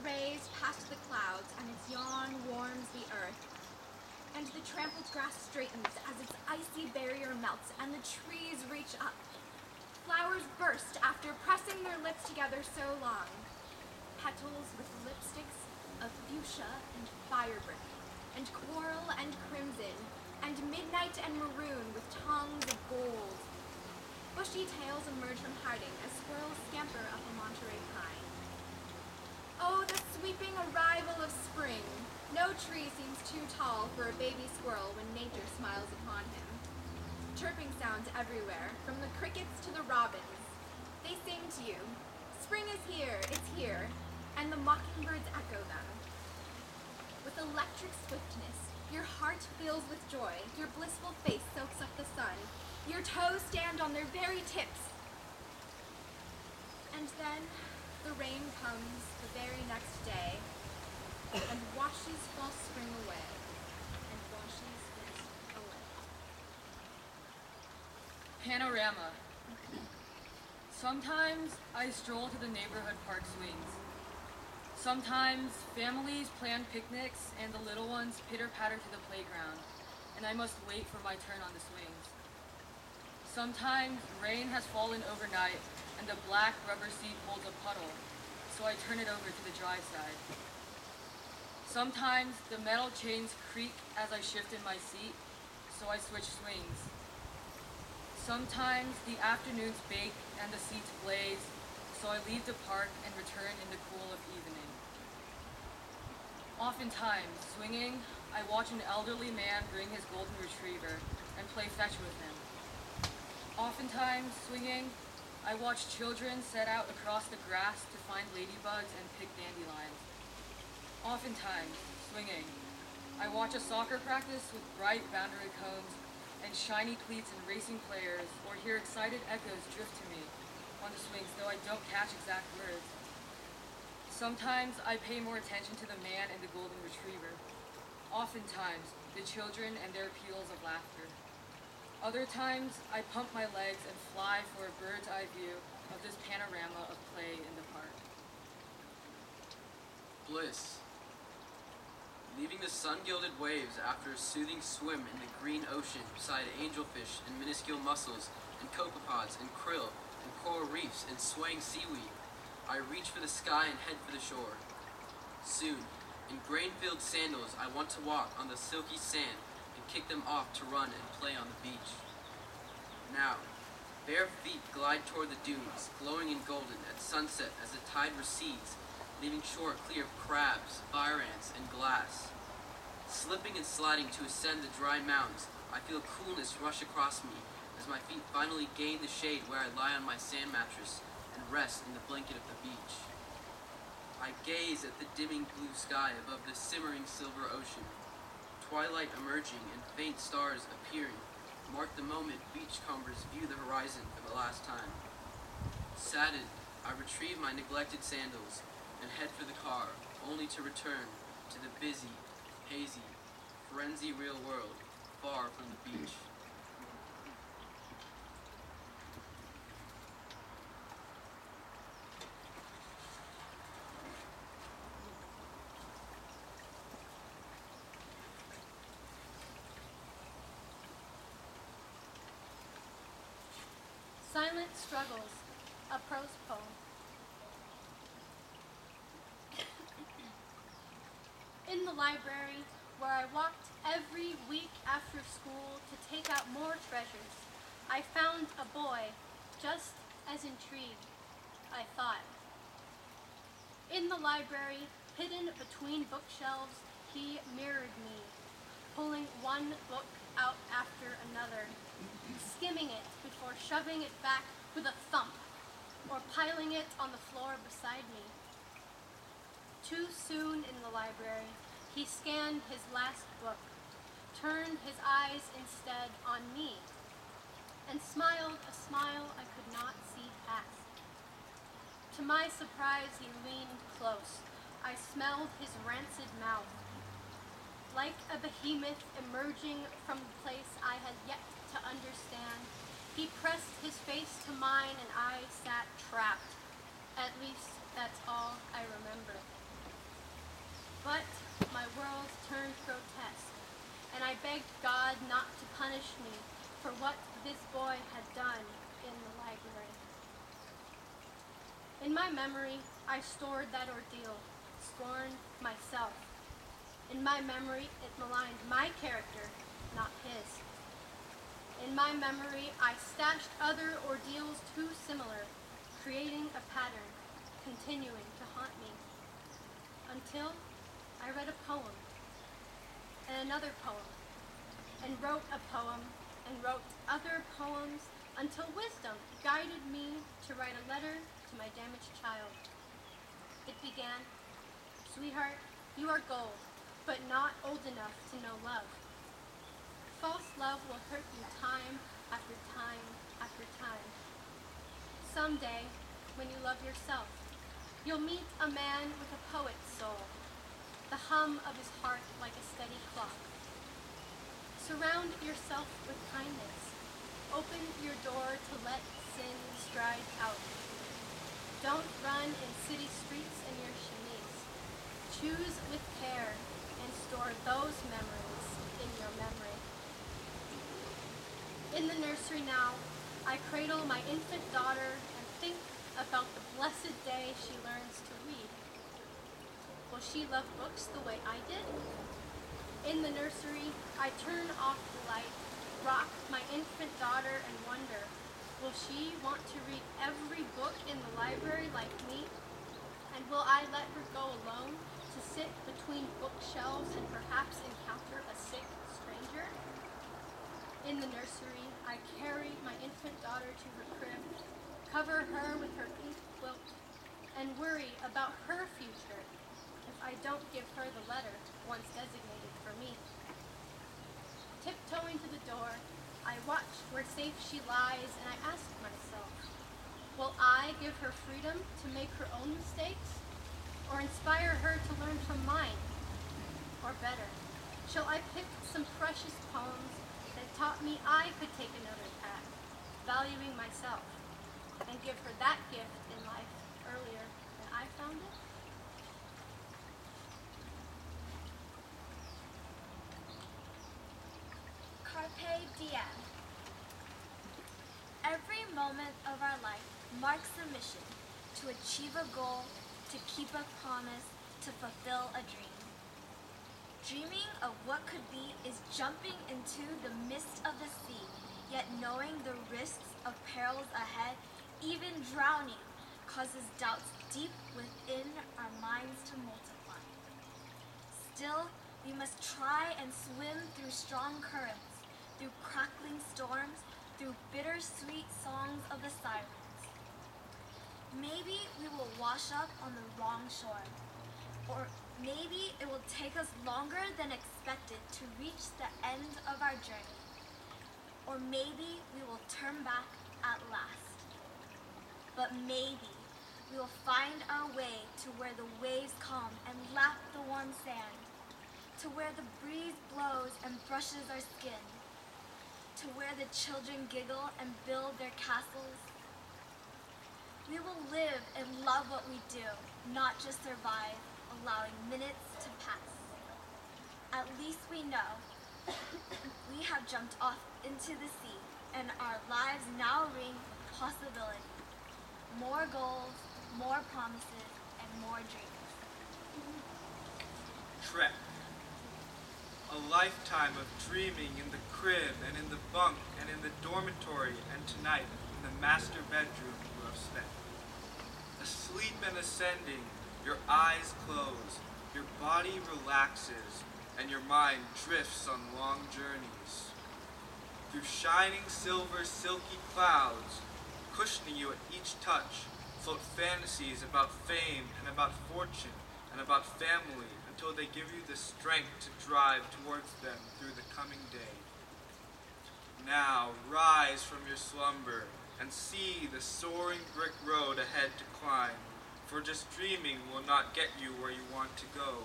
rays pass the clouds, and its yawn warms the earth. And the trampled grass straightens as its icy barrier melts, and the trees reach up. Flowers burst after pressing their lips together so long. Petals with lipsticks of fuchsia and firebrick, and coral and crimson, and midnight and maroon with tongues of gold. Bushy tails emerge from hiding as squirrels scamper up a Monterey pine. Oh, the sweeping arrival of spring! No tree seems too tall for a baby squirrel when nature smiles upon him. Chirping sounds everywhere, from the crickets to the robins. They sing to you. Spring is here, it's here, and the mockingbirds echo them. With electric swiftness, your heart fills with joy, your blissful face soaks up the sun, your toes stand on their very tips. And then the rain comes the very next day and washes false spring away, and washes it away. Panorama. Sometimes I stroll to the neighborhood park swings. Sometimes families plan picnics and the little ones pitter-patter to the playground, and I must wait for my turn on the swings. Sometimes rain has fallen overnight and the black rubber seat holds a puddle, so I turn it over to the dry side. Sometimes the metal chains creak as I shift in my seat, so I switch swings. Sometimes the afternoons bake and the seats blaze, so I leave the park and return in the cool of evening. Oftentimes, swinging, I watch an elderly man bring his golden retriever and play fetch with him. Oftentimes, swinging, I watch children set out across the grass to find ladybugs and pick dandelions. Oftentimes, swinging, I watch a soccer practice with bright boundary cones and shiny cleats and racing players, or hear excited echoes drift to me on the swings, though I don't catch exact words. Sometimes I pay more attention to the man and the golden retriever. Oftentimes, the children and their peals of laughter. Other times, I pump my legs and fly for a bird's eye view of this panorama of play in the park. Bliss. Leaving the sun-gilded waves after a soothing swim in the green ocean beside angelfish and minuscule mussels and copepods and krill and coral reefs and swaying seaweed, I reach for the sky and head for the shore. Soon, in grain-filled sandals, I want to walk on the silky sand and kick them off to run and play on the beach. Now, bare feet glide toward the dunes, glowing in golden at sunset as the tide recedes, leaving shore clear of crabs, fire ants, and glass. Slipping and sliding to ascend the dry mounds, I feel coolness rush across me as my feet finally gain the shade where I lie on my sand mattress and rest in the blanket of the beach. I gaze at the dimming blue sky above the simmering silver ocean. Twilight emerging and faint stars appearing mark the moment beachcombers view the horizon for the last time. Saddened, I retrieve my neglected sandals and head for the car, only to return to the busy, hazy, frenzy real world far from the beach. Silent Struggles, a prose poem. In the library, where I walked every week after school to take out more treasures, I found a boy just as intrigued, I thought. In the library, hidden between bookshelves, he mirrored me, pulling one book out after another, skimming it before shoving it back with a thump, or piling it on the floor beside me. Too soon in the library, he scanned his last book, turned his eyes instead on me, and smiled a smile I could not see past. To my surprise, he leaned close. I smelled his rancid mouth. Like a behemoth emerging from the place I had yet to understand, he pressed his face to mine and I sat trapped. At least that's all I remember. But my world turned grotesque, and I begged God not to punish me for what this boy had done in the library. In my memory, I stored that ordeal, scorned myself. In my memory, it maligned my character, not his. In my memory, I stashed other ordeals too similar, creating a pattern, continuing to haunt me. Until I read a poem, and another poem, and wrote a poem, and wrote other poems, until wisdom guided me to write a letter to my damaged child. It began, "Sweetheart, you are gold, but not old enough to know love. False love will hurt you time after time after time. Someday, when you love yourself, you'll meet a man with a poet's soul, the hum of his heart like a steady clock. Surround yourself with kindness. Open your door to let sin stride out. Don't run in city streets in your chemise. Choose with care and store those memories in your memory." In the nursery now, I cradle my infant daughter and think about the blessed day she learns to read. Will she love books the way I did? In the nursery, I turn off the light, rock my infant daughter and wonder, will she want to read every book in the library like me? And will I let her go alone to sit between bookshelves and perhaps encounter a sick stranger? In the nursery, I carry my infant daughter to her crib, cover her with her pink quilt, and worry about her future if I don't give her the letter once designated for me. Tiptoeing to the door, I watch where safe she lies, and I ask myself, will I give her freedom to make her own mistakes, or inspire her to learn from mine? Or better, shall I pick some precious poems that taught me I could take another path, valuing myself, and give her that gift in life earlier than I found it? Carpe diem. Every moment of our life marks a mission to achieve a goal, to keep a promise, to fulfill a dream. Dreaming of what could be is jumping into the mist of the sea, yet knowing the risks of perils ahead, even drowning, causes doubts deep within our minds to multiply. Still, we must try and swim through strong currents, through crackling storms, through bittersweet songs of the sirens. Maybe we will wash up on the wrong shore, or maybe it will take us longer than expected to reach the end of our journey, or maybe we will turn back at last. But maybe we will find our way to where the waves calm and lap the warm sand, to where the breeze blows and brushes our skin, to where the children giggle and build their castles. We will live and love what we do, not just survive, allowing minutes to pass. At least we know we have jumped off into the sea, and our lives now ring with possibility. More goals, more promises, and more dreams. Trek. A lifetime of dreaming in the crib and in the bunk and in the dormitory, and tonight in the master bedroom you have spent. Asleep and ascending, your eyes close, your body relaxes, and your mind drifts on long journeys. Through shining silver silky clouds, cushioning you at each touch, float fantasies about fame and about fortune and about family, until they give you the strength to drive towards them through the coming day. Now rise from your slumber and see the soaring brick road ahead to climb, for just dreaming will not get you where you want to go.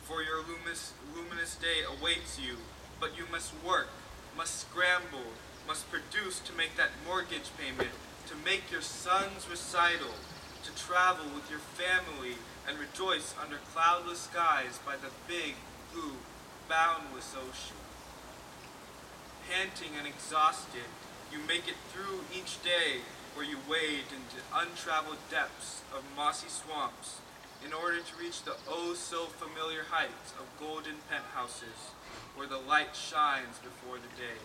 For your luminous day awaits you, but you must work, must scramble, must produce to make that mortgage payment, to make your son's recital, to travel with your family and rejoice under cloudless skies by the big, blue, boundless ocean. Panting and exhausted, you make it through each day where you wade into untraveled depths of mossy swamps in order to reach the oh-so-familiar heights of golden penthouses where the light shines before the day.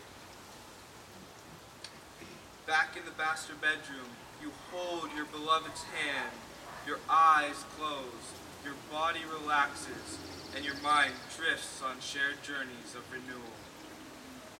Back in the master bedroom, you hold your beloved's hand, your eyes close, your body relaxes, and your mind drifts on shared journeys of renewal.